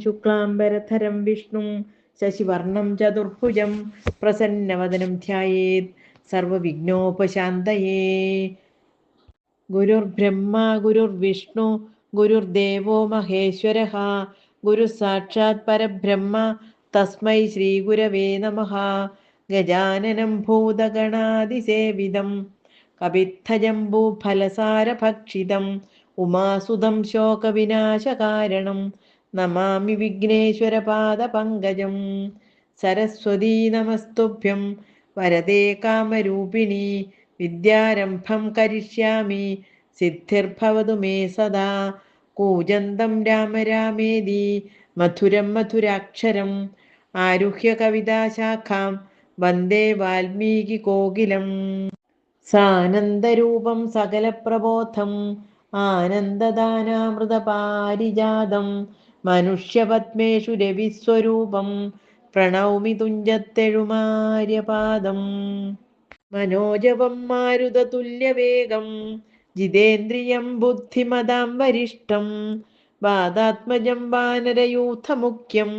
ശുക്ലാംബരധരം വിഷ്ണും ശശിവർണം ചതുർഭുജം പ്രസന്നവദനം ധ്യായേത് സർവവിഘ്നോപശാന്തയേ. ഗുരുർബ്രഹ്മ ഗുരുർവിഷ്ണു ഗുരുർദേവോ മഹേശ്വരഃ ഗുരുഃ സാക്ഷാത് പരബ്രഹ്മ തസ്മൈ ശ്രീഗുരവേ നമഃ. ഗജാനനം ഭൂതഗണാതിസേവിതം കപിത്ഥജംബൂഫലസാരഭക്ഷിതം ഉമാസുതം ശോകവിനാശകാരണം നമാമി വിഘ്നേശ്വരപാദപങ്കജം. സരസ്വതീ നമസ്തുഭ്യം വരദേ കാമരൂപിണി വിദ്യാരംഭം കരിഷ്യാമി സിദ്ധിർഭവതു മേ സദാ. കൂജന്തം രാമ രാമേതി മധുരം മധുരാക്ഷരം ആരുഹ്യ കവിതാശാഖാം വന്ദേ വാൽമീകി കോകിലം. സാനന്ദരൂപം സകലപ്രബോധം ആനന്ദദാനാമൃതപാരിജാതം മനുഷ്യപത്മേഷു രവിസ്വരൂപം പ്രണൗമി തുഞ്ചത്തെഴുമാര്യപാദം. മനോജവം മാരുതതുല്യവേഗം ജിതേന്ദ്രിയം ബുദ്ധിമതാം വരിഷ്ഠം വാദാത്മജം വാനരയൂഥമുഖ്യം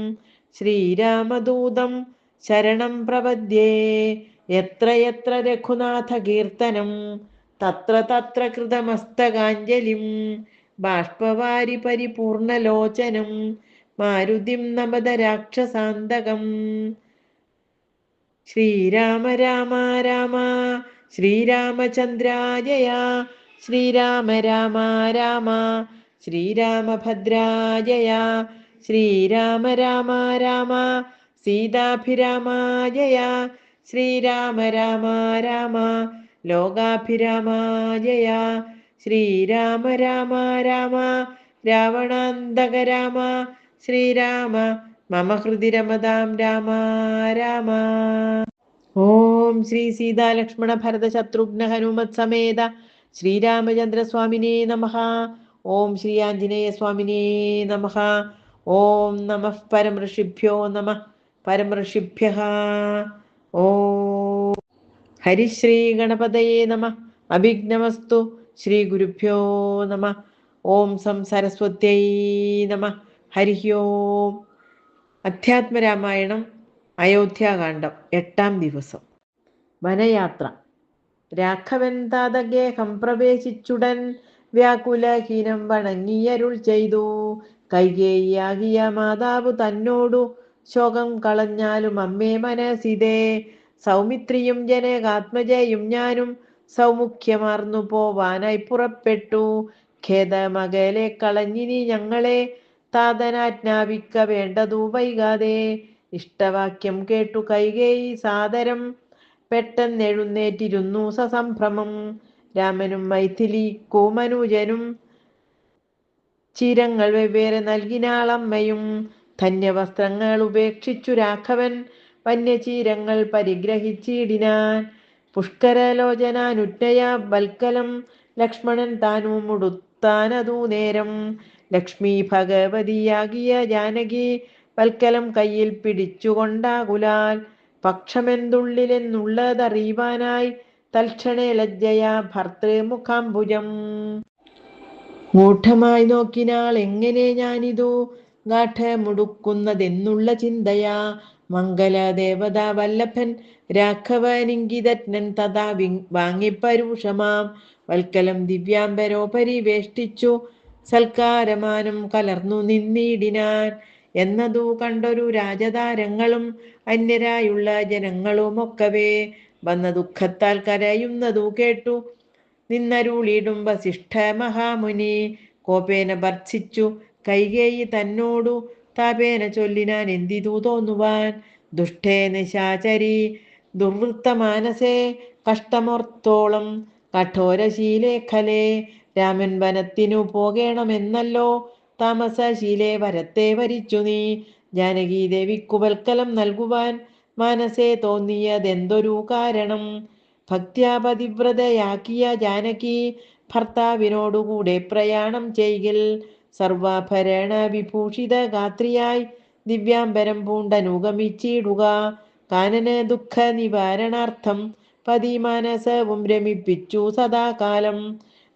ശ്രീരാമദൂതം ശരണം പ്രപദ്യേ. യത്ര യത്ര രഘുനാഥകീർത്തനം തത്ര തത്ര കൃതമസ്തകാഞ്ജലിം ബാഷ്പവാരി പരിപൂർണലോചനം മാരുതിം നമത രാക്ഷസാന്തകം. ശ്രീരാമ രാമ രാമ ശ്രീരാമചന്ദ്രാജയ ശ്രീരാമ രാമ രാമ ശ്രീരാമഭദ്രാജയ ശ്രീരാമ രാമ രാമ സീതാഭിരാമാജയ ശ്രീരാമ രാമ രാമ ലോകാഭിരാമാജയ ശ്രീരാമ രാമ രാമ രാവണാന്തക രാമ ശ്രീരാമ മമ ഹൃദി രമതാം രാമ രാമ. ഓം ശ്രീ സീതാലക്ഷ്മണ ഭരത ശത്രുഘ്ന ഹനുമത് സമേത ശ്രീരാമചന്ദ്രസ്വാമിനേ നമഃ. ഓം ശ്രീ ആഞ്ജനേയ സ്വാമിനേ നമഃ. ഓം നമഃ പരമഋഷിഭ്യോ നമഃ പരമഋഷിഭ്യഃ. ഓം ഹരിശ്രീ ഗണപതയേ നമഃ. അഭിഘ്നമസ്തു ശ്രീ ഗുരുഭ്യോ നമഃ. ഓം സം സരസ്വത്യൈ നമഃ. ഹരി ഓം. അധ്യാത്മരാമായണം അയോധ്യാകാന്ഡം 8-ാം ദിവസം. വനയാത്ര. രാഘവൻ താതഗേഹം പ്രവേശിച്ചുടൻ വ്യാകുലഹീനം വണങ്ങിയരുൾ ചെയ്തു. കൈകേയിയാകിയ മാതാവ് തന്നോടു ശോകം കളഞ്ഞാലും അമ്മേ മനസ്സിതേ. സൗമിത്രിയും ജനകാത്മജയും ഞാനും സൗമുഖ്യമാർന്നു പോവാനായി പുറപ്പെട്ടു. ഖേദമകലെ കളഞ്ഞിനി ഞങ്ങളെ താതനാജ്ഞാപിക്ക വേണ്ടതു വൈകാതെ. ഇഷ്ടവാക്യം കേട്ടു കൈകേയി സാദരം പെട്ടെന്നെഴുന്നേറ്റിരുന്നു സസംഭ്രമം. രാമനും മൈഥിലി കൂമനുജനും ചിരങ്ങൾ വെവ്വേറെ നൽകിനാളമ്മയും. ധന്യവസ്ത്രങ്ങൾ ഉപേക്ഷിച്ചു രാഘവൻ വന്യചീരങ്ങൾ പരിഗ്രഹിച്ചിടിനാൻ. പുഷ്കരലോചനാനുജ്ഞയ വൽക്കലം ലക്ഷ്മണൻ താനും ഉടുത്താനതു നേരം. ലക്ഷ്മി ഭഗവതിയാകിയ ജാനകി വൽക്കലം കയ്യിൽ പിടിച്ചുകൊണ്ടാകുലാൽ പക്ഷമെന്തുള്ളിലെന്നുള്ളതറിയുവാനായി തൽക്ഷണേ ലജ്ജയാ ഭർത്തൃമുഖാംബുജം മൂഢമായി നോക്കിനാൾ. എങ്ങനെ ഞാനിതു ഗാഠമുടുക്കുന്നതെന്നുള്ള ചിന്തയാ. മംഗലദേവതാ വല്ലഭൻ രാഘവനിങ്കിതജ്ഞൻ തഥാ വാങ്ങിപ്പരൂഷമാം വൽക്കലം ദിവ്യാംബരോപരി വേഷ്ടിച്ചു സൽക്കാരമാനം കലർന്നു നിന്നിടിനാൻ. എന്നതു കണ്ടൊരു രാജതാരങ്ങളും അന്യരായുള്ള ജനങ്ങളുമൊക്കവേ വന്ന ദുഃഖത്താൽ കരയുന്നതു കേട്ടു നിന്നരുളിടും വസിഷ്ഠ മഹാമുനി. കോപേന ഭർച്ചിച്ചു കൈകേയി തന്നോടു താപേന ചൊല്ലിനാൻ എന്തിതു തോന്നുവാൻ. ദുഷ്ടേ നിശാചരി ദുർവൃത്തമാനസേ കഷ്ടമോർത്തോളം കഠോരശീലേ ഖലേ. രാമൻ വനത്തിനു പോകേണമെന്നല്ലോ താമസശീലേ വരത്തെ വരിച്ചു നീ. ജാനകി ദേവിക്കു വൽക്കലം നൽകുവാൻ മനസ്സേ തോന്നിയതെന്തൊരു കാരണം. ഭക്ത്യാപതിവ്രതയാക്കിയ ജാനകി ഭർത്താവിനോടുകൂടെ പ്രയാണം ചെയ്കിൽ സർവാഭരണ വിഭൂഷിത ഗാത്രിയായി ദിവ്യാംബരം പൂണ്ടനുഗമിച്ചിടുക. കാനന ദുഃഖ നിവാരണാർത്ഥം പതിമാനസവും രമിപ്പിച്ചു സദാകാലം.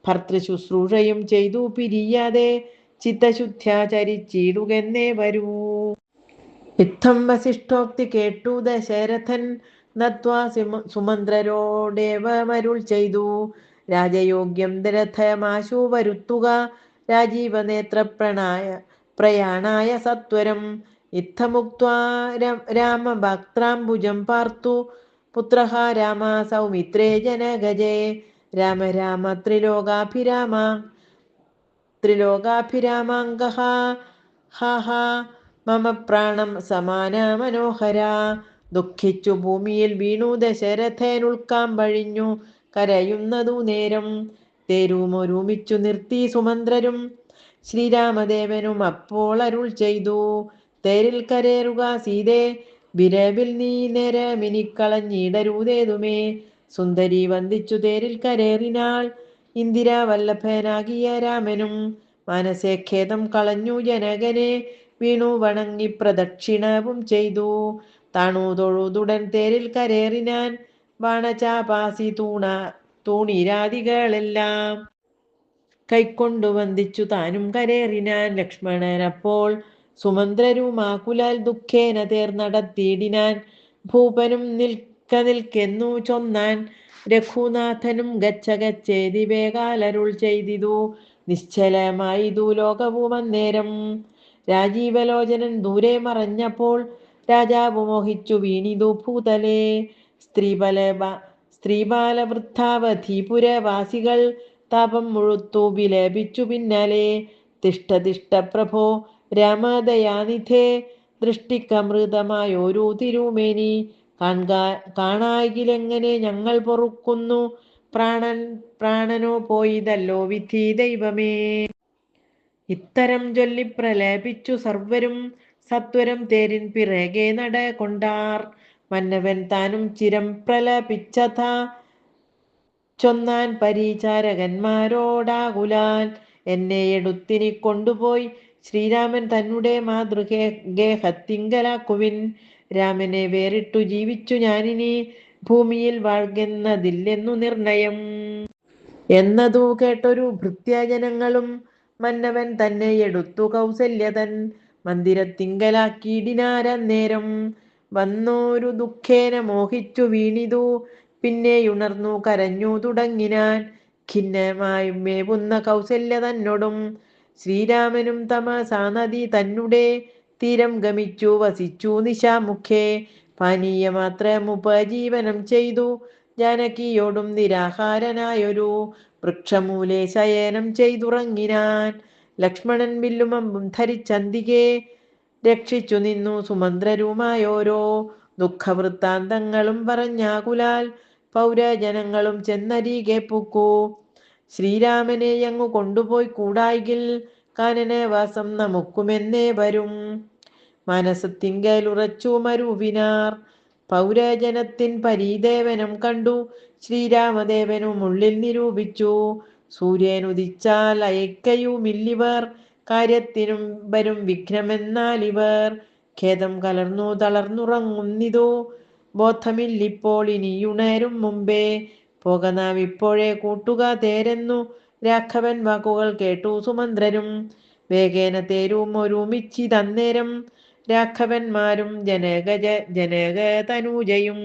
ഭർത്തൃശുശ്രൂഷയും ചെയ്തു പിരിയാതെ ചിത്തശുദ്ധ്യാചരിച്ചിടുകെന്നേ വരൂ. യുദ്ധം വസിഷ്ഠോക്തി കേട്ടു ദശരഥൻ നത്വാ സുമന്ത്രരോടേവമരുൾ ചെയ്തു. രാജയോഗ്യം ദരഥമാശു വരുത്തുക രാജീവനേത്ര പ്രയാണായ സത്വരം. യുദ്ധമുക്ത്വാ രാമഭക്ത്രാംബുജം പാർത്തു പുത്രഃ രാമ സൗമിത്രേ ജനഗജേ. രാമ രാമ ത്രിലോകാഭിരാമാംഗഃ ഹാ ഹാ മമ പ്രാണം സമാന മനോഹര. ദുഃഖിച്ചു ഭൂമിയിൽ വീണു ദശരഥനുൾക്കാമ്പഴിഞ്ഞു കരയുന്നതു നേരം. തേരുമൊരുമിച്ചു നിർത്തി സുമന്ത്രരും ശ്രീരാമദേവനും അപ്പോൾ അരുൾ ചെയ്തു. തേരിൽ കരേറുക സീതേ, വിരവിൽ നീ നേരമിനിക്കളഞ്ഞിടരുതേതുമേ. സുന്ദരി വന്ദിച്ചു തേരിൽ കരേറിനാൾ ഇന്ദിരാവല്ലഭനാകിയ രാമനും. മനസ്സേ ഖേദം കളഞ്ഞു ജനകനെ വീണു വണങ്ങി പ്രദക്ഷിണവും ചെയ്തു. താണു തൊഴുതുടൻ തേരിൽ കരേറിനാൻ ബാണചാപാസി തൂണിരാദികളെല്ലാം കൈക്കൊണ്ടു വന്ദിച്ചു താനും കരേറിനാൻ. ലക്ഷ്മണൻ അപ്പോൾ സുമന്ത്രരുമാകുലാൽ ദുഃഖേന തേർ നടത്തിയിടിനാൻ. ഭൂപനും നിൽക്കെന്നു ചൊന്നാൻ. രഘുനാഥനും ഗച്ഛ ഗച്ഛേതി വേഗാലരുൾ ചെയ്തിതു. നിശ്ചലമായിതു ലോകവും അന്നേരം. രാജീവലോചനൻ ദൂരെ മറഞ്ഞപ്പോൾ രാജാവ് മോഹിച്ചു വീണിതു ഭൂതലേ. സ്ത്രീബാലവൃദ്ധാവധീപുരവാസികൾ താപം മുഴുത്തു വിലപിച്ചു പിന്നാലെ. തിഷ്ഠ തിഷ്ഠ പ്രഭോ രാമദയാനിധേ, ദൃഷ്ടിക്കമൃതമായൊരു തിരുമേനി കാണായിലെങ്ങനെ ഞങ്ങൾ പൊറുക്കുന്നു. പ്രാണനോ പോയിതല്ലോ വിധി ദൈവമേ. ഇത്തരം ചൊല്ലി പ്രലേപിച്ചു സർവരും സത്വരം തേരിൻ പിറകെ നടകൊണ്ടാർ. മന്നവൻ താനും ചിരം പ്രലപിച്ചതാ ചൊന്നാൻ പരിചാരകന്മാരോടാകുലാൽ. എന്നെ എടുത്തിനി കൊണ്ടുപോയി ശ്രീരാമൻ തന്നെ മാതൃഗേഹത്തിങ്കലാക്കുവിൻ. രാമനെ വേറിട്ടു ജീവിച്ചു ഞാനിനി ഭൂമിയിൽ വാഴ്കെന്നതില്ലെന്നു നിർണയം. എന്നതു കേട്ടൊരു ഭൃത്യജനങ്ങളും മന്നവൻ തന്നെ എടുത്തു കൗസല്യതൻ മന്ദിരത്തിങ്കലാക്കിയിടിനാരന്നേരം. വന്നോരു ദുഃഖേന മോഹിച്ചു വീണിതു പിന്നെയുണർന്നു കരഞ്ഞു തുടങ്ങിനാൻ. ഖിന്നമായി മേവുന്ന കൗസല്യ തന്നോടും ശ്രീരാമനും തമസാ നദി തന്നെ തീരം ഗമിച്ചു വസിച്ചു നിശാമുഖേ. പാനീയമാത്രമുപജീവനം ചെയ്തു ജാനകിയോടും നിരാഹാരനായൊരു വൃക്ഷമൂലെ ശയനം ചെയ്തുറങ്ങിനാൻ. ലക്ഷ്മണൻ വില്ലുമമ്പും ധരിച്ചന്തികെ രക്ഷിച്ചു നിന്നു സുമന്ത്രരുമായോരോ ദുഃഖവൃത്താന്തങ്ങളും പറഞ്ഞാകുലാൽ. പൗരജനങ്ങളും ചെന്നരികെ പൂക്കു. ശ്രീരാമനെയങ്ങു കൊണ്ടുപോയി കൂടായികിൽ കാനനവാസം നമുക്കുമെന്നേ വരും. മനസ്സത്തിങ്കലുറച്ചു മരുവിനാർ. പൗരജനത്തിൻ പരീദേവനം കണ്ടു ശ്രീരാമദേവനും ഉള്ളിൽ നിരൂപിച്ചു. സൂര്യനുദിച്ചാൽ അയക്കയുമില്ലിവർ, കാര്യത്തിനും വരും വിഘ്നമെന്നാലിവർ. ഖേദം കലർന്നു തളർന്നുറങ്ങുന്നിതു, ബോധമില്ലിപ്പോൾ ഇനിയുണരും മുമ്പേ. പോക നാം ഇപ്പോഴേ കൂട്ടുക തേരെന്നു രാഘവൻ വാക്കുകൾ കേട്ടു സുമന്ത്രരും. വേഗേന തേരും ഒരുമിച്ചിതന്നേരം രാഘവന്മാരും ജനകതനൂജയും.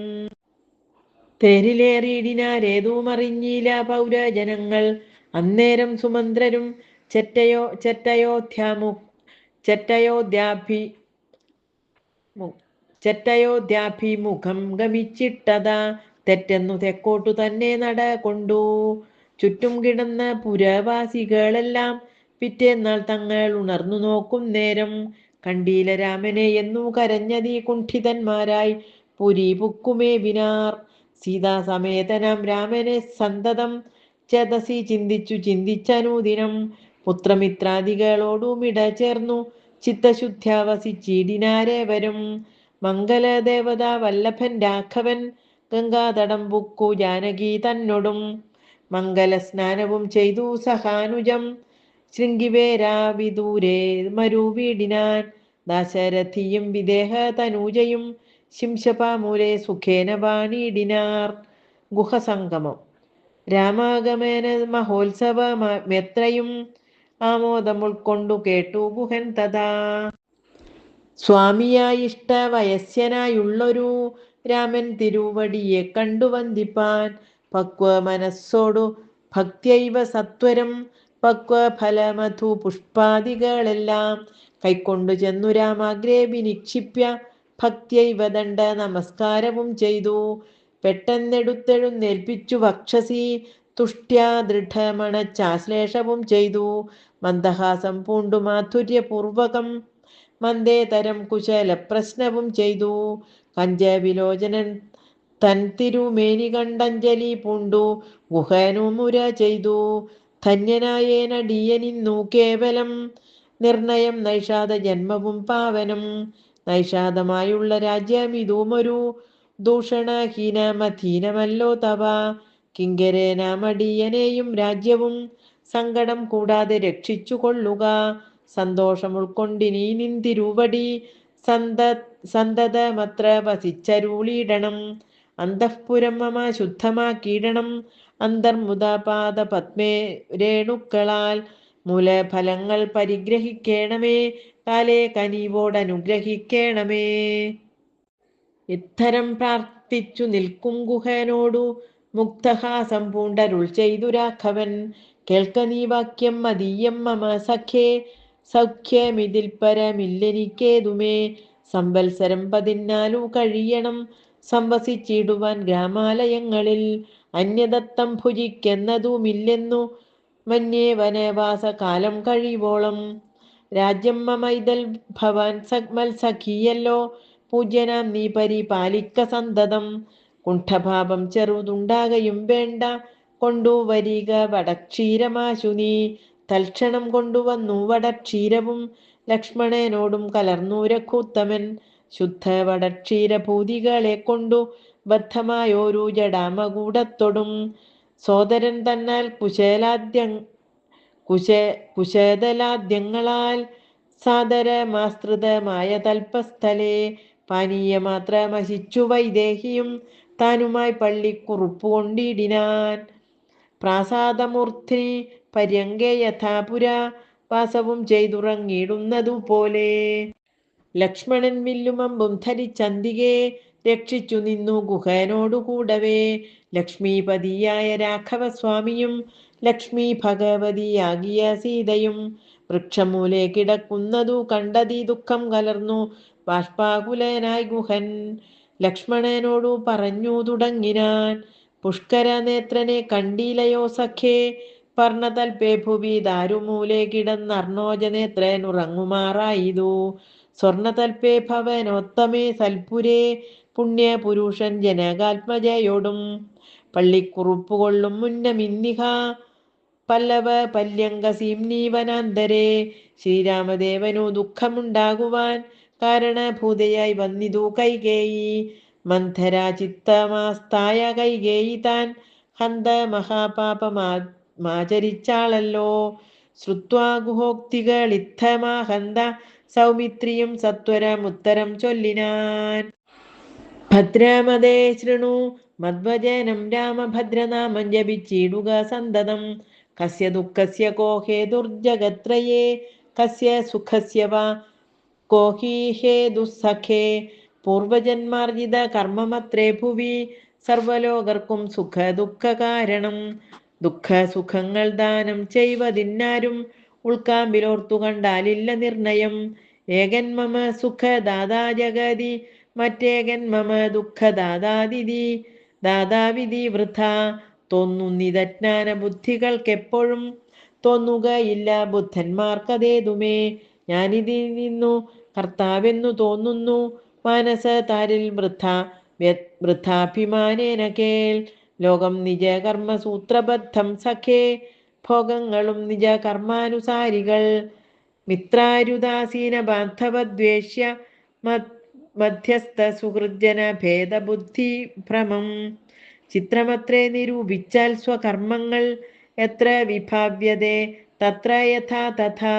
തേരിലേറിയിടിനാരേതുമറിഞ്ഞില്ല പൗരജനങ്ങൾ. അന്നേരം സുമന്ത്രരും ചെറ്റയോധ്യാഭിമുഖം ഗമിച്ചിട്ടതാ തെറ്റെന്നു തെക്കോട്ടു തന്നെ നടകൊണ്ടു. ചുറ്റും കിടന്ന പുരവാസികളെല്ലാം പിറ്റേന്നാൾ തങ്ങൾ ഉണർന്നു നോക്കും നേരം കണ്ടീല രാമനെ എന്നു കരഞ്ഞതി കുണ്ഠിതന്മാരായി പുരി പുക്കുമേവിനാർ. സീതാസമേതനാം രാമനെ സന്തതം ചേതസി ചിന്തിച്ചനുദിനം പുത്രമിത്രാദികളോടുമിട ചേർന്നു ചിത്തശുദ്ധ്യാ വസിച്ചിടിനാരേവരും. മംഗലദേവതാ വല്ലഭൻ രാഘവൻ ഗംഗാതടം പുക്കു ജാനകി തന്നോടും മംഗലസ്നാനവും ചെയ്തു സഹാനുജം ശൃംഗിവേരാവിദൂരെ മരുവീടിനാൻ. ദാശരഥിയും വിദേഹ തനൂജയും ശിംശപാമൂലെ സുഖേന വാണിടിനാർ. ഗുഹസംഗമം. രാമാഗമന മഹോത്സവമെത്രയും ആമോദം ഉൾക്കൊണ്ടു കേട്ടു ഗുഹൻ തഥാ. സ്വാമിയായി ഇഷ്ടവയസ്യനായുള്ളൊരു രാമൻ തിരുവടിയെ കണ്ടു വന്ദിപ്പാൻ പക്വ മനസ്സോടു ഭക്തിയൈവ സത്വരം പക്വഫലമധു പുഷ്പാദികളെല്ലാം കൈക്കൊണ്ടു ചെന്നു രാമാഗ്രേ നിക്ഷിപ്യ ഭക്തിയൈവ ദണ്ഡ നമസ്കാരവും ചെയ്തു. പെട്ടെന്നെടുത്തെഴുന്നേൽപ്പിച്ചു വക്ഷസി തുഷ്ട്യാ ദൃഢമണച്ചാശ്ലേഷവും ചെയ്തു. മന്ദഹാസം പൂണ്ടു മാധുര്യപൂർവകം മന്ദേതരം കുശല പ്രശ്നവും ചെയ്തു. കഞ്ചവിലോചനൻ തൻ തിരുമേനി കണ്ടഞ്ജലി പൂണ്ടു ഗുഹനുമുര ചെയ്തു. ധന്യനായേനടിയനിന്നു കേവലം നിർണയം നൈഷാദ ജന്മവും പാവനം. നൈഷാദമായുള്ള രാജ്യമിതുമൊരു ദൂഷണഹീനമധീനമല്ലോ തവ. കിങ്കരേനാമടിയനെയും രാജ്യവും സങ്കടം കൂടാതെ രക്ഷിച്ചു കൊള്ളുക. സന്തോഷം ഉൾക്കൊണ്ടിനി നിന്തിരുവടി സന്തതമത്ര വസിച്ചരുളിയിടണം. അന്തഃപുരം മമ ശുദ്ധമാക്കിയിടണം. അന്തർമുദപാദ പത്മേ രേണുക്കളാൽ മൂലഫലങ്ങൾ പരിഗ്രഹിക്കേണമേ. കാലേ കനിവോടനുഗ്രഹിക്കേണമേ. ഇത്തരം പ്രാർത്ഥിച്ചു നിൽക്കും ഗുഹനോടു മുക്തഹാസം പൂണ്ടരുൾ ചെയ്തു രാഘവൻ. കേൾക്ക നീ വാക്യം മതീയം മമ സഖ്യേ. സൗഖ്യമിതിൽ പരമില്ലെനിക്കേതുമേ. സംവത്സരം 14 കഴിയണം സംവസിച്ചിടുവാൻ ഗ്രാമാലയങ്ങളിൽ. അന്യദത്തം ഭുജിക്കെന്നതുമില്ലെന്നു മന്യേ വനവാസകാലം കഴിവോളം. രാജ്യം മമൈതൽ ഭവാൻ മത്സഖിയല്ലോ. പൂജ്യനാം നീ പരിപാലിക്ക സന്തതം. കുണ്ഠഭാവം ചെറുതുണ്ടാകയും വേണ്ട. കൊണ്ടുവരിക വടക്ഷീരമാശു നീ. തൽക്ഷണം കൊണ്ടുവന്നു വടക്ഷീരവും ലക്ഷ്മണനോടും കലർന്നു രഘുത്തമൻ. ശുദ്ധ വടക്ഷീരഭൂതികളെ കൊണ്ടു ബദ്ധമായോരു ജടാമകൂടത്തൊടും സോദരൻ തന്നാൽ കുശേദലാദ്യങ്ങളാൽ സാദരമാസ്തൃതമായ തൽപസ്ഥലേ. പാനീയമാത്രമശിച്ചു വൈദേഹിയും താനുമായി പള്ളിക്കുറുപ്പു കൊണ്ടിടിനാൻ. പ്രാസാദമൂർധ്നി പര്യങ്കേ യഥാപുരാ വാസവും ചെയ്തുറങ്ങിയിടുന്നതുപോലെ. ലക്ഷ്മണൻ വില്ലുമമ്പും ധരിച്ചന്തികെ രക്ഷിച്ചു നിന്നു ഗുഹനോടു കൂടവേ. ലക്ഷ്മീപതിയായ രാഘവസ്വാമിയും ലക്ഷ്മി ഭഗവതിയാകിയ സീതയും വൃക്ഷമൂലെ കിടക്കുന്നതു കണ്ടതി ദുഃഖം കലർന്നു ബാഷ്പാകുലനായി ഗുഹൻ. ലക്ഷ്മണനോടു പറഞ്ഞു തുടങ്ങിനാൻ. പുഷ്കര നേത്രനെ കണ്ടീലയോ സഖേ. പർണതൽപേ ഭുവി ദാരുമൂലെ കിടന്നർണോജനേത്രനുറങ്ങുമാറായിതു. സ്വർണതൽപേ ഭവനോത്തമേ സൽപുരേ. പുണ്യപുരുഷൻ ജനകാത്മജയോടും പള്ളിക്കുറുപ്പുകൊള്ളും മുന്നമിന്നിഹ പല്ലവ പല്യങ്ക സീംനീവനാന്തരേ. ശ്രീരാമദേവനു ദുഃഖമുണ്ടാകുവാൻ കാരണഭൂതയായി വന്നിതു കൈകേയി. മന്ധരാചിത്തമാസ്തായ കൈകേയി താൻ ഹന്ത മഹാപാപമാചരിച്ചാളല്ലോ. ശ്രുത്വാ ഗുഹോക്തികളിത്തമാഹന്ത സൗമിത്രിയും സത്വരമുത്തരം ചൊല്ലിനാൻ. ഭദ്രമതേ ശൃണു മദ്വചനം രാമഭദ്രനാമം ജപിച്ചിടുക സന്തതം. കസ്യ ദുഃഖസ്യ കോ ഹേതുർജഗത്രയേ. കസ്യ സുഖസ്യ വാ കോ ഹി ഹേതുസ്സഖേ. പൂർവജന്മാർജിത കർമ്മമത്രേ ഭുവി സർവലോകർക്കും സുഖ ദുഃഖ കാരണം. ദുഃഖ സുഖങ്ങൾ ദാനം ചെയ്വതിന്നാരും ഉൾക്കാമ്പിലോർത്തു കണ്ടാലില്ല നിർണയം. ഏകൻ മമ സുഖദാതാ ജഗതി മറ്റേകൻ മമ ദുഃഖദാതാദിതി ദാതാവിധി വൃഥ. തോന്നുന്നിതജ്ഞാന ബുദ്ധികൾക്കെപ്പോഴും തോന്നുകയില്ല ബുദ്ധന്മാർക്കതേതുമേ. ഞാനിതിൽ നിന്നു കർത്താവെന്നു തോന്നുന്നു മാനസതാരിൽ വൃഥാഭിമാനേന കേൾ. ലോകം നിജ കർമ്മസൂത്രബദ്ധം സഖേ. ഭോഗങ്ങളും നിജ കർമാനുസാരികൾ. മിത്രാരുദാസീന ബാന്ധവദ്വേഷ്യ മധ്യസ്ഥ സുഹൃജന ഭേദബുദ്ധി ഭ്രമം. ചിത്രമത്രേ നിരൂപിച്ചാൽ സ്വകർമ്മങ്ങൾ എത്ര വിഭാവ്യതേ തത്ര യഥാ തഥാ.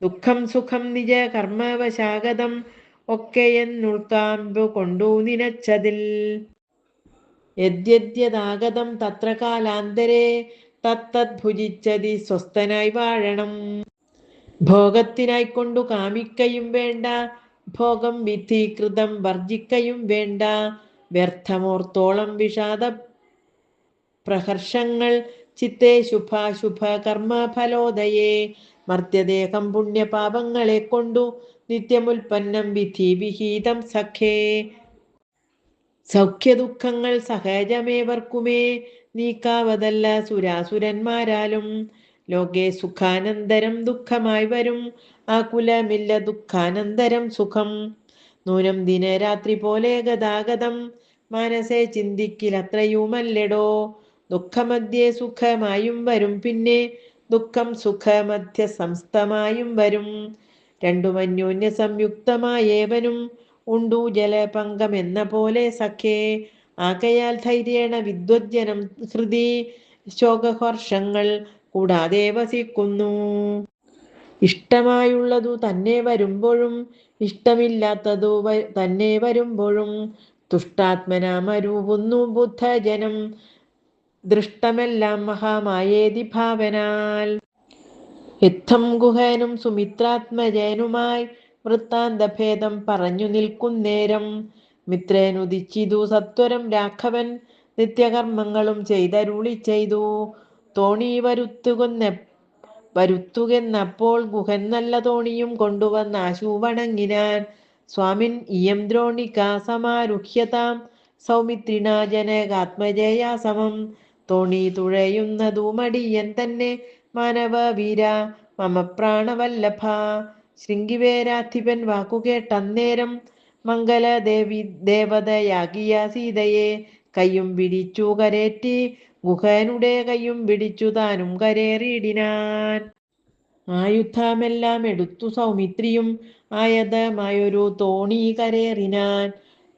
ദുഃഖം സുഖം നിജ കർമ്മവശാഗതം ഒക്കെയെന്നുൾക്കാമ്പു കൊണ്ടു നിനച്ചതിൽ. യദ്യദ്യതാഗതം തത്ര കാലാന്തരേ തത്തത് ഭുജിച്ചതി സ്വസ്ഥനായി വാഴണം. ഭോഗത്തിനായിക്കൊണ്ടു കാമിക്കയും വേണ്ട, ഭോഗം വിധീകൃതം വർജിക്കയും വേണ്ട. വ്യർത്ഥമോർത്തോളം വിഷാദ പ്രഹർഷങ്ങൾ ചിത്തേ ശുഭാശുഭ കർമ്മ ഫലോദയേ. മർത്യദേഹം പുണ്യപാപങ്ങളെ കൊണ്ടു നിത്യമുൽപ്പന്നം വിധി വിഹിതം സഖേ. സൗഖ്യദുഃഖങ്ങൾ സഹജമേവർക്കുമേ, നീക്കാവതല്ല സുരാസുരന്മാരാലും. ലോകേ സുഖാനന്തരം ദുഃഖമായി വരും, ആകുലമില്ല ദുഃഖാനന്തരം സുഖം. നൂനം ദിനരാത്രി പോലെ ഗതാഗതം, മനസ്സെ ചിന്തിക്കിലത്രയുമല്ലെടോ. ദുഃഖമധ്യേ സുഖമായും വരും, പിന്നെ ദുഃഖം സുഖമധ്യ സംസ്ഥമായും വരും. രണ്ടും അന്യോന്യ സംയുക്തമായേവനും ഉണ്ടു ജലപങ്കം എന്ന പോലെ സഖേ. ആകയാൽ ധൈര്യേണ വിദ്വജ്ജനം ഹൃദി ശോകഹർഷങ്ങൾ കൂടാതെ വസിക്കുന്നു. ഇഷ്ടമായുള്ളതു തന്നെ വരുമ്പോഴും ഇഷ്ടമില്ലാത്തതു തന്നെ വരുമ്പോഴും തുഷ്ടാത്മനാമരൂപുന്നു ബുദ്ധജനം. ദൃഷ്ടമെല്ലാം മഹാമായേതി ഭാവനാൽ. യുദ്ധം ഗുഹനും സുമിത്രാത്മജനുമായി വൃത്താന്തഭേദം പറഞ്ഞു നിൽക്കുന്നേരം. മിത്രേനുദിച്ചിതു സത്വരം രാഘവൻ, നിത്യകർമ്മങ്ങളും ചെയ്തരുളി ചെയ്തു. തോണി വരുത്തുകെന്നപ്പോൾ ഗുഹൻ നല്ല തോണിയും കൊണ്ടുവന്നാശു വണങ്ങിനാൻ. സ്വാമിൻ ഇയം ദ്രോണിക സമാരുഹ്യതാം, സൗമിത്രിണാ ജനകാത്മജയാ സമം. തോണി തുഴയുന്നതു മടിയൻ തന്നെ, മാനവ വീര മമ പ്രാണവല്ലഭ. ശൃംഗിവേരാധിപൻ വാക്കുകേട്ടന്നേരം, മംഗലദേവി ദേവതയാകിയ സീതയെ കയ്യും പിടിച്ചു കരേറ്റി. ഗുഹനുടെ കയ്യും പിടിച്ചു താനും കരേറിയിടിനാൻ. ആയുധമെല്ലാം എടുത്തു സൗമിത്രിയും, ആയതമായൊരു തോണി കരേറിനാൻ.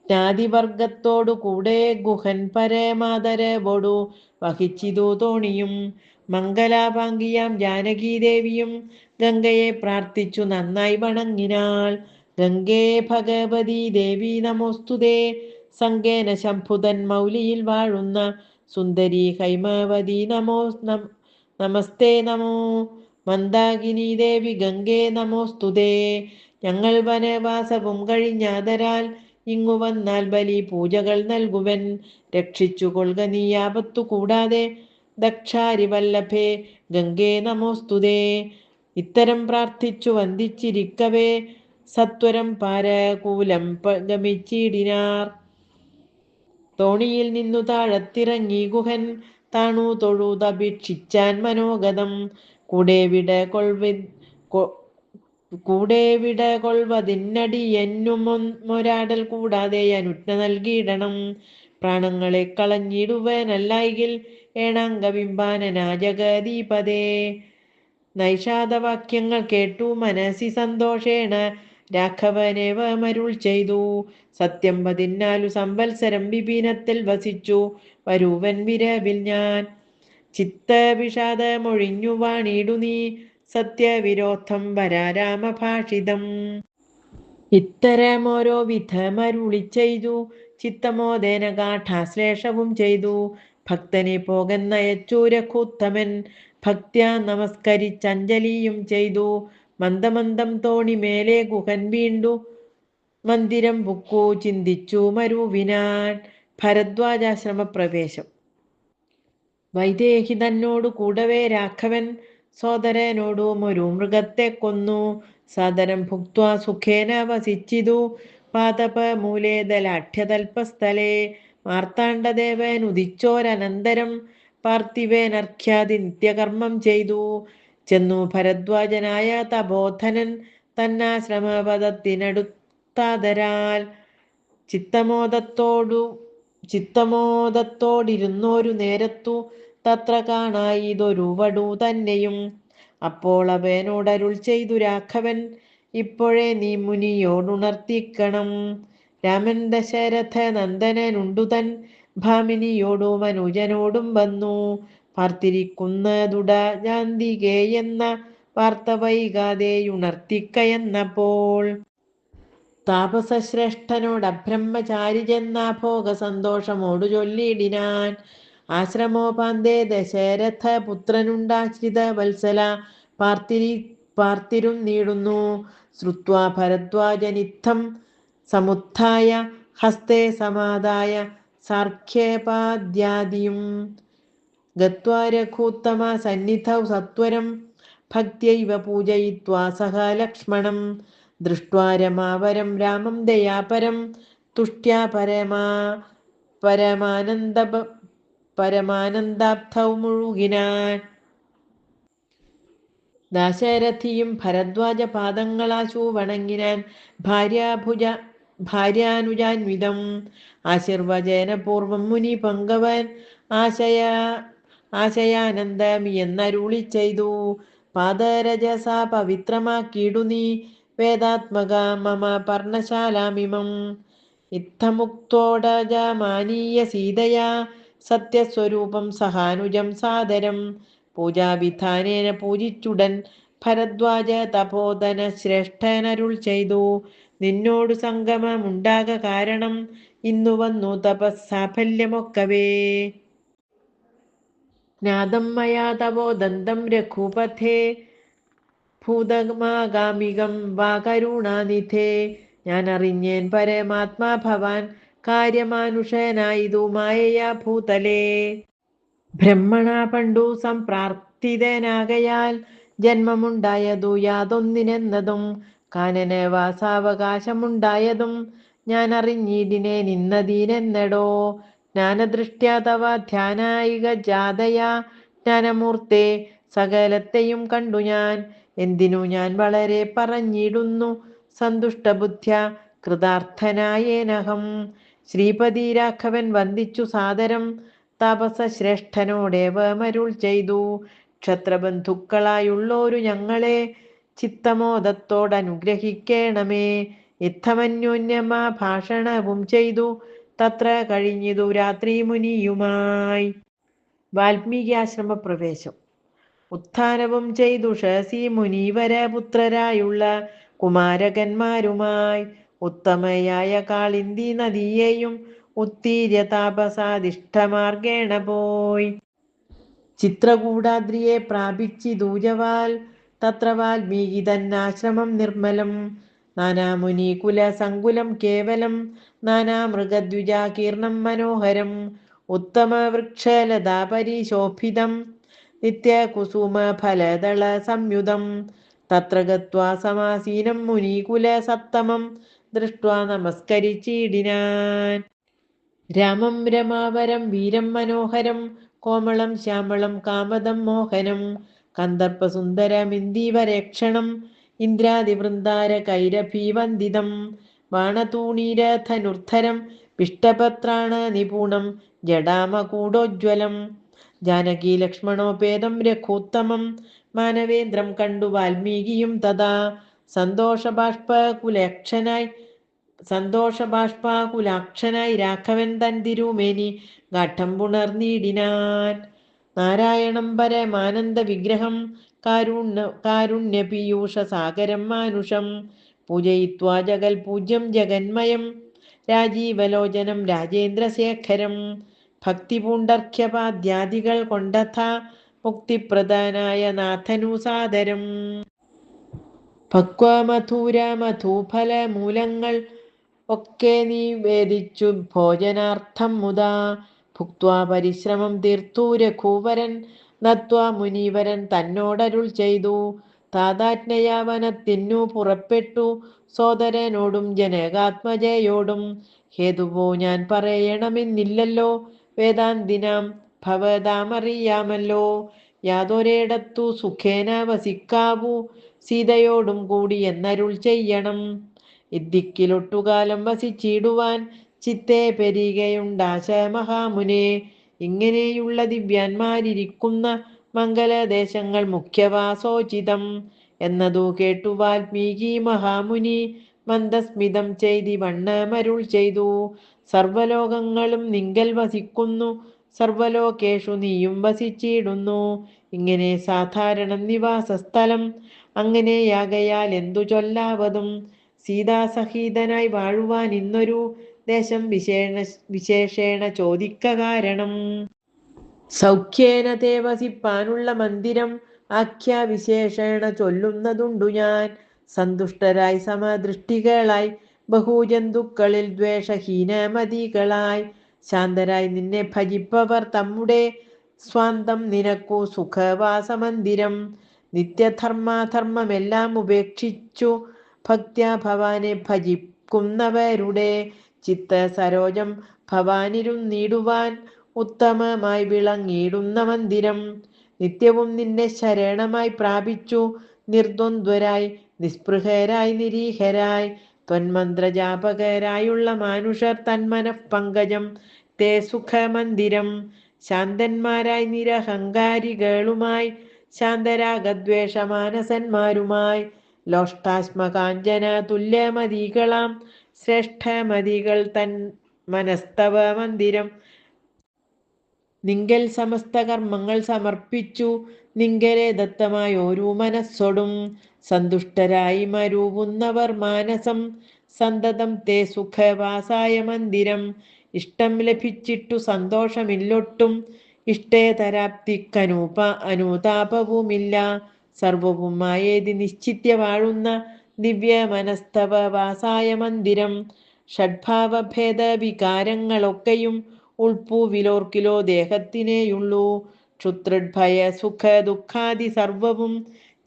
ജ്ഞാതിവർഗത്തോടു കൂടെ ഗുഹൻ പരമാദരവോടു വഹിച്ചിതു തോണിയും. മംഗലാപാങ്കിയാം ജാനകീദേവിയും ഗംഗയെ പ്രാർത്ഥിച്ചു നന്നായി വണങ്ങിനാൾ. ഗംഗേ ഭഗവതി ദേവി നമോസ്തുതേ, സംഗേന ശംഭുതൻ മൗലിയിൽ വാഴുന്ന സുന്ദരി ഹൈമവതി നമസ്തേ നമോ. മന്ദാകിനി ദേവി ഗംഗേ നമോസ്തുതേ. ഞങ്ങൾ വനവാസവും കഴിഞ്ഞാദരാൽ ഇങ്ങു വന്നാൽ ബലി പൂജകൾ നൽകുവൻ. രക്ഷിച്ചു കൊള്ളുക നീ ആപത്തു കൂടാതെ, ദക്ഷാരിവല്ലഭേ ഗംഗേ നമോസ്തുതേ. ഇത്തരം പ്രാർത്ഥിച്ചു വന്ദിച്ചിരിക്കവേ സത്വരം പാരകൂലം ഗമിച്ചിടിനാർ. തോണിയിൽ നിന്നു താഴത്തിറങ്ങി ഗുഹൻ, താണു തൊഴുതപേക്ഷിച്ചാൻ മനോഗതം. കൂടെ വിട കൊള്ളുവതിനടിയെന്നുമൊരാടൽ കൂടാതെ അനുജ്ഞ നൽകിയിടണം. പ്രാണങ്ങളെ കളഞ്ഞിടുവനല്ലായെങ്കിൽ ഏണാംഗബിംബാനനാ ജഗദീപതേ. നൈഷാദവാക്യങ്ങൾ കേട്ടു മനസ്സി സന്തോഷേണ രാഘവനേവമരുൾ ചെയ്തു. സത്യം 14 സംവത്സരം വിപിനത്തിൽ വസിച്ചു വരുവൻ വിരവിൽ ഞാൻ. ചിത്തവിഷാദമൊഴിഞ്ഞു വാണിടു നീ, സത്യവിരോധം വരാരാമഭാഷിതം. ഇത്തരമോരോ വിധമരുളി ചെയ്തു, ചിത്തമോദേന ഗാഠാശ്ലേഷവും ചെയ്തു. ഭക്തനെ പോകെന്നയച്ചു രഘുത്തമൻ, ഭക്ത്യാ നമസ്കരിച്ചഞ്ജലിയും ചെയ്തു. മന്ദമന്ദം തോണി മേലെ ഗുഹൻ വീണ്ടു മന്ദിരം പുക്കു ചിന്തിച്ചു മരുവിനാൻ. ഭരദ്വാജാശ്രമപ്രവേശം. വൈദേഹി തന്നോടു കൂടവേ രാഘവൻ, സോദരനോടും ഒരു മൃഗത്തെ കൊന്നു. സാദരം ഭുക്ത്വാ സുഖേന വസിച്ചിതു, പാതപമൂലേ ദലാഠ്യതൽപസ്ഥലേ. മാർത്താണ്ഡദേവൻ ഉദിച്ചോരനന്തരം, പാർത്ഥിവേനർഘ്യാതി നിത്യകർമ്മം ചെയ്തു. ചെന്നു ഭരദ്വാജനായ തപോധനൻ, തന്നാശ്രമപദത്തിനടുത്താദരാൽ. ചിത്തമോദത്തോടിരുന്നോരു നേരത്തു, തത്ര കാണായിതൊരു വടു തന്നെയും. അപ്പോൾ അവനോടരുൾ ചെയ്തു രാഘവൻ, ഇപ്പോഴേ നീ മുനിയോടുണർത്തിക്കണം. രാമൻ ദശരഥ നന്ദനനുണ്ടുതൻ ഭാമിനിയോടും അനുജനോടും വന്നു. പാർത്തിരിക്കുന്നതുടജാന്തികേ എന്ന വാർത്ത വൈകാതെയുണർത്തിക്കയെന്നപ്പോൾ. താപസശ്രേഷ്ഠനോടബ്രഹ്മചാരി ചെന്ന ഭോഗ സന്തോഷമോടു ചൊല്ലിയിടിനാൻ. ആശ്രമോപാന്തേ ദശരഥ പുത്രനുണ്ടാശ്രിത വത്സല പാർത്തിരും നീടുന്നു. ശ്രുത്വാ ഭരദ്വാജനിത്തം സമുത്ഥായ ഹസ്തേ സമാദായ സാർഖ്യേപാദ്യാദിയും ഗത്വാ രഘൂത്തമ സന്നിധൗ സത്വരം ഭക്ത്യൈവ പൂജയിത്വാ സഹ ലക്ഷ്മണം ദൃഷ്ട്വാ രമാവരം രാമം ദയാപരം തുഷ്ട്യാ പരമാനന്ദാബ്ധൗ മുഴുകിനാൻ. ദാശരഥിയും ഭരദ്വാജ പാദങ്ങളാശു വണങ്ങിനാൻ. ഭാര്യാനുജാൻവിതം ആശീർവചനപൂർവം മുനി പങ്കവൻ ആശയാനന്ദമി എന്നരുളി ചെയ്തു. പാദരജസാ പവിത്രമാക്കിയിടു നീ വേദാത്മക മമ പർണശാലാമിമം. ഇത്തമുക്തോടജമാനീയ സീതയാ സത്യസ്വരൂപം സഹാനുജം സാദരം പൂജാവിധാനേന പൂജിച്ചുടൻ ഭരദ്വാജ തപോധന ശ്രേഷ്ഠനരുൾ ചെയ്തു. നിന്നോടു സംഗമമുണ്ടാക കാരണം ഇന്നു വന്നു തപസ്സാഫല്യമൊക്കവേ. ജ്ഞാതം മയാ തപോദന്തം രഘുപഥേ ഭൂതമാഗാമികം വാ കരുണാനിധേ. ഞാൻ അറിഞ്ഞേൻ പരമാത്മാ ഭവാൻ കാര്യമാനുഷനായിതു മായയാ ഭൂതലേ. ബ്രഹ്മണ പണ്ടു സംപ്രാർത്ഥിതനാകയാൽ ജന്മമുണ്ടായതു യാതൊന്നിനെന്നതും കാനനവാസാവകാശമുണ്ടായതും ഞാൻ അറിഞ്ഞിടിനെ നിന്നതീനെന്നടോ. ജ്ഞാനദൃഷ്ട്യാ തവ ധ്യാനായിക ജാതയാ ജ്ഞാനമൂർത്തേ സകലത്തെയും കണ്ടു ഞാൻ. എന്തിനു ഞാൻ വളരെ പറഞ്ഞിടുന്നു സന്തുഷ്ടബുദ്ധ്യ കൃതാർത്ഥനായേനഹം. ശ്രീപതി രാഘവൻ വന്ദിച്ചു സാദരം താപസശ്രേഷ്ഠനോടേവമരുൾ ചെയ്തു. ക്ഷത്രബന്ധുക്കളായുള്ളോരു ഞങ്ങളെ ചിത്തമോദത്തോടനുഗ്രഹിക്കേണമേ. ഇത്തമന്യോന്യമാ ഭാഷണവും ചെയ്തു തത്ര കഴിഞ്ഞിതു രാത്രി മുനിയുമായി. വാൽമീകി ആശ്രമപ്രവേശം. ഉത്ഥാനവും ചെയ്തുഷസി മുനീവരപുത്രരായുള്ള കുമാരകന്മാരുമായി ഉത്തമയായ കാളിന്തി നദിയെയും ഉത്തീര്യ താപസാദിഷ്ടമാർഗേണ പോയി. ചിത്രകൂടാദ്രിയെ പ്രാപിച്ചിതൂജവാൽ തത്ര വാൽമീകി തന്നാശ്രമം നിർമ്മലം. നാനാമുനികുല സങ്കുലം കേവലം നാനാമൃഗദ്വിജാകീർണം മനോഹരം ഉത്തമ വൃക്ഷലതാപരിശോഭിതം നിത്യകുസുമഫലദള സംയുതം. തത്ര ഗത്വാ സമാസീനം മുനികുല സത്തമം ദൃഷ്ട്വാ നമസ്കരിച്ചിടിനാൻ. രാമം രമാവരം വീരം മനോഹരം കോമളം ശ്യാമളം കാമദം മോഹനം കന്ദർപ്പസുന്ദരമിന്ദീവരേക്ഷണം ഇന്ദ്രാദിവൃന്ദാര കൈരഭീവന്ദിതം ബാണതൂണീരധനുർധരം പിഷ്ടപത്രാണ നിപുണം ജടാമകൂടോജ്വലം. ജാനകി ലക്ഷ്മണോപേതം രഘൂത്തമം മാനവേന്ദ്രം കണ്ടു വാൽമീകിയും തഥാ സന്തോഷബാഷ്പാകുലാക്ഷനായി രാഘവൻ തൻ തിരുമേനി ഗാഠം പുണർന്നിടിനാൻ. നാരായണം പരമാനന്ദ വിഗ്രഹം കാരുണ്യപീയൂഷ സാഗരം മാനുഷം പൂജയിത്വാ ജഗൽ പൂജ്യം ജഗന്മയം രാജീവലോചനം രാജേന്ദ്രശേഖരം ഭക്തിപൂണ്ടർഘ്യപാദ്യാദികൾ കൊണ്ടഥ മുക്തിപ്രദാനായ നാഥനു സാദരം. ഭക്വമധുരമധുഫല മൂലങ്ങൾ ഒക്കെ നിവേദിച്ചു ഭോജനാർത്ഥം മുതാ ഭുക്വാ പരിശ്രമം തീർത്തു രഘുവരൻ നത്വാ മുനീവരൻ തന്നോടരുൾ ചെയ്തു. താതാജ്ഞയാ വനത്തിനു പുറപ്പെട്ടു സോദരനോടും ജനകാത്മജയോടും. ഹേതുവോ ഞാൻ പറയണമെന്നില്ലല്ലോ വേദാന്തിനാം ഭവതാമറിയാമല്ലോ. യാതൊരിടത്തു സുഖേന വസിക്കാവൂ സീതയോടും കൂടി എന്നരുൾ ചെയ്യണം. ഇദ്ദിക്കിലൊട്ടുകാലം വസിച്ചിടുവാൻ ചിത്തേ പെരികയുണ്ടാശ മഹാമുനെ. ഇങ്ങനെയുള്ള ദിവ്യാന്മാരിരിക്കുന്ന മംഗലദേശങ്ങൾ മുഖ്യവാസോചിതം എന്നതു കേട്ടു വാൽമീകി മഹാമുനി മന്ദസ്മിതം ചെയ്തി വണ്ണമരുൾ ചെയ്തു. സർവലോകങ്ങളും നിങ്കൽ വസിക്കുന്നു സർവലോകേഷു നീയും വസിച്ചിടുന്നു. ഇങ്ങനെ സാധാരണം നിവാസസ്ഥലം അങ്ങനെയാകയാൽ എന്തു ചൊല്ലാവതും. സീതാസഹിതനായി വാഴുവാൻ ഇന്നൊരു ദേശം വിശേഷേണ ചോദിക്ക കാരണം. സൗഖ്യേന തേ വസിപ്പാനുള്ള മന്ദിരം ആഖ്യാവിശേഷേണ ചൊല്ലുന്നതുണ്ടു ഞാൻ. സന്തുഷ്ടരായി സമദൃഷ്ടികളായി ബഹുജന്തുക്കളിൽ ദ്വേഷഹീനമതികളായി ശാന്തരായി നിന്നെ ഭജിപ്പവർ തമ്മുടെ സ്വാന്തം നിനക്കു സുഖവാസമന്ദിരം. നിത്യധർമാധർമ്മമെല്ലാം ഉപേക്ഷിച്ചു ഭക്ത്യാ ഭവാനെ ഭജിക്കുന്നവരുടെ ചിത്ത സരോജം ഭവാനിരുന്നിടുവാൻ ഉത്തമമായി വിളങ്ങിയിടുന്ന മന്ദിരം. നിത്യവും നിന്നെ ശരണമായി പ്രാപിച്ചു നിർദ്വന്ദ്വരായി നിസ്പൃഹരായി നിരീഹരായി ത്വന്മന്ത്രജാപകരായുള്ള മാനുഷർ തന്മനഃപങ്കജം തേ സുഖമന്ദിരം. ശാന്തന്മാരായി നിരഹങ്കാരികളുമായി ശാന്തരാഗദ്വേഷമാനസന്മാരുമായി ലോഷ്ടാശ്മകാഞ്ചന തുല്യമതികളാം ശ്രേഷ്ഠമതികൾ തൻ മനസ്തവ മന്ദിരം. നിങ്കൽ സമസ്ത കർമ്മങ്ങൾ സമർപ്പിച്ചു നിങ്കലെ ദത്തമായ ഒരു മനസ്സൊടും സന്തുഷ്ടരായി മരുവുന്നവർ മാനസം സന്തതം തേ സുഖവാസായ മന്ദിരം. ഇഷ്ടം ലഭിച്ചിട്ടു സന്തോഷമില്ലൊട്ടും അനുതാപവുമില്ല സർവവും മായേതി നിശ്ചിത്യ വാഴുന്ന ദിവ്യ മനസ്തവ വാസായ മന്ദിരം. ഷഡ്ഭാവഭേദ വികാരങ്ങളൊക്കെയും ഉൾപ്പൂവിലോർക്കിലോ ദേഹത്തിനേയുള്ളൂ. ക്ഷുത്രഭയ സുഖ ദുഃഖാദി സർവവും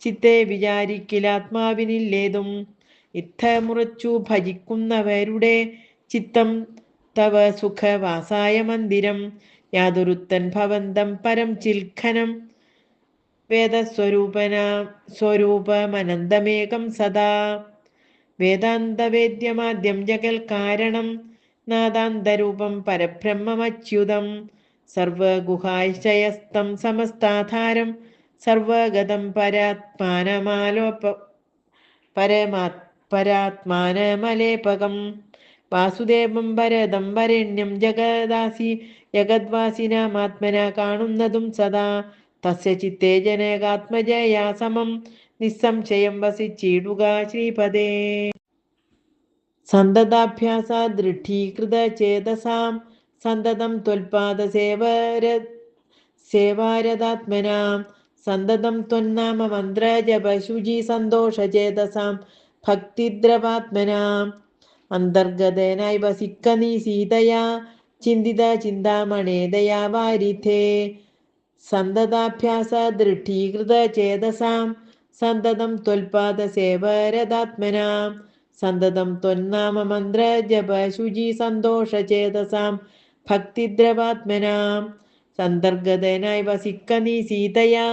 ചിത്തെ വിചാരിക്കിലാത്മാവിനില്ലേതും. ഇത്തമുറച്ചു ഭജിക്കുന്നവരുടെ ചിത്തം തവ സുഖവാസായ മന്ദിരം. യാതൊരുത്തൻ ഭവന്തം പരം ചിൽഖനം സ്വരൂപമനന്തമേകം സദാ. വേദാന്തവേദ്യമാദ്യം ജഗൽ കാരണം നാദാന്തരൂപം പരബ്രഹ്മമച്യുതം. സർവഗുഹാശയസ്തം സമസ്താധാരം സർവഗതം പരാത്മാനമലേപകം. വാസുദേവം ഭരതം വരണ്യം ജഗദ്വാസിനാമാത്മന കാണുന്നതും സദാ. തസ്യ ചിത്തേ ജനകാത്മജയാ സമം നിസ്സംശയം വസിച്ചിടുക ശ്രീപദേ. സന്തതാഭ്യാസാദ് ദൃഢീകൃത ചേതസാം സന്തതം ത്വൽപാദ സേവാരതാത്മനാം. സന്തതം ത്വന്നാമ മന്ത്ര ജപശുചി സന്തോഷചേതസാം ഭക്തിദ്രവാത്മനാം. അന്തർഗതനായി വസിക്ക നീ സീതയാ ചിന്തിത ചിന്താമണേദയാ വാരിധേ. സന്തതാഭ്യാസ ദൃഢീകൃത ചേതസാം സന്തതം ത്വൽപാദ സേവരതാത്മനാം. സന്തതം ത്വന്നാമ മന്ത്ര ജപശുചി സന്തോഷചേതസാം ഭക്തിദ്രവാത്മനാം. സന്തർഗതനായി വസിക്ക നീ സീതയാ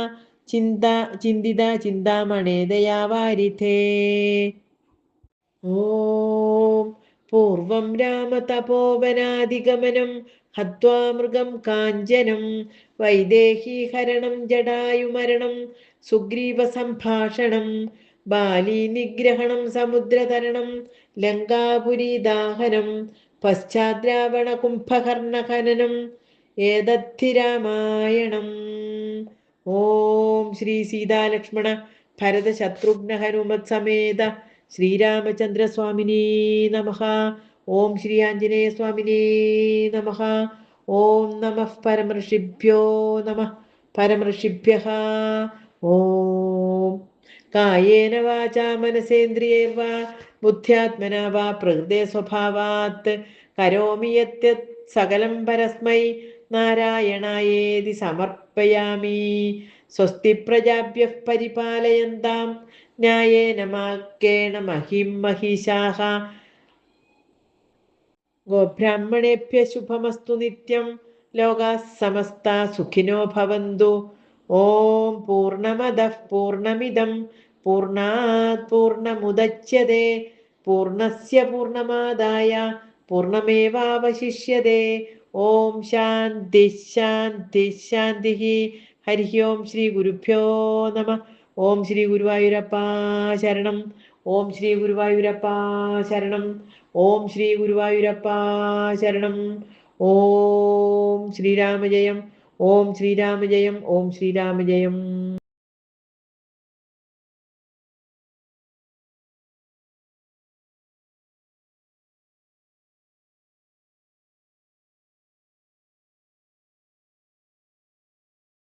ചിന്തിത ചിന്താമണേദയാ വാരിധേ. ഓം പൂർവം രാമതപോവനാദിഗമനം ഹത്വാ മൃഗം കാഞ്ചനം വൈദേഹീഹരണം ജടായുമരണം സുഗ്രീവസംഭാഷണം ബാലീ നിഗ്രഹണം സമുദ്രതരണം ലങ്കാപുരീദാഹനം പശ്ചാദ്രാവണ കുംഭകർണഖനനം ഏതദ്ധി രാമായണം. ഓം ശ്രീ സീതാലക്ഷ്മണ ഭരത ശത്രുഘ്ന ഹനുമത് സമേത ശ്രീരാമചന്ദ്രസ്വാമിനേ നമഃ. ഓം ശ്രീ ആഞ്ജനേയ സ്വാമിനേ നമഃ. ഓം നമഃ പരമഋഷിഭ്യോ നമഃ പരമഋഷിഭ്യഃ. ഓം കായേന വാചാ മനസേന്ദ്രിയൈർവാ ബുദ്ധ്യാത്മനാ വാ പ്രകൃതേ സ്വഭാവാത് കരോമി യത്യത് സകലം പരസ്മൈ നാരായണായേതി സമർപ്പയാമി. സ്വസ്തി പ്രജാഭ്യഃ പരിപാലയന്താം ന്യായേന മാർഗേണ മഹിം മഹിഷാഃ. ഗോബ്രാഹ്മണേഭ്യഃ ശുഭമസ്തു നിത്യം. ലോകാഃ സമസ്താഃ സുഖിനോ ഭവന്തു. ഓം പൂർണ്ണമദഃ പൂർണ്ണമിദം പൂർണ്ണാത് പൂർണ്ണമുദച്യതേ പൂർണ്ണസ്യ പൂർണ്ണമാദായ പൂർണ്ണമേവാവശിഷ്യതേ. ഓം ശാന്തി ശാന്തി ശാന്തി. ഹരി ഓം ശ്രീ ഗുരുഭ്യോ നമഃ. ഓം ശ്രീ ഗുരുവായൂരപ്പാ ശരണം. ഓം ശ്രീ ഗുരുവായൂരപ്പാ ശരണം. ഓം ശ്രീ ഗുരുവായൂരപ്പാ ശരണം. ഓം ശ്രീരാമജയം. ഓം ശ്രീരാമജയം. ഓം ശ്രീരാമജയം.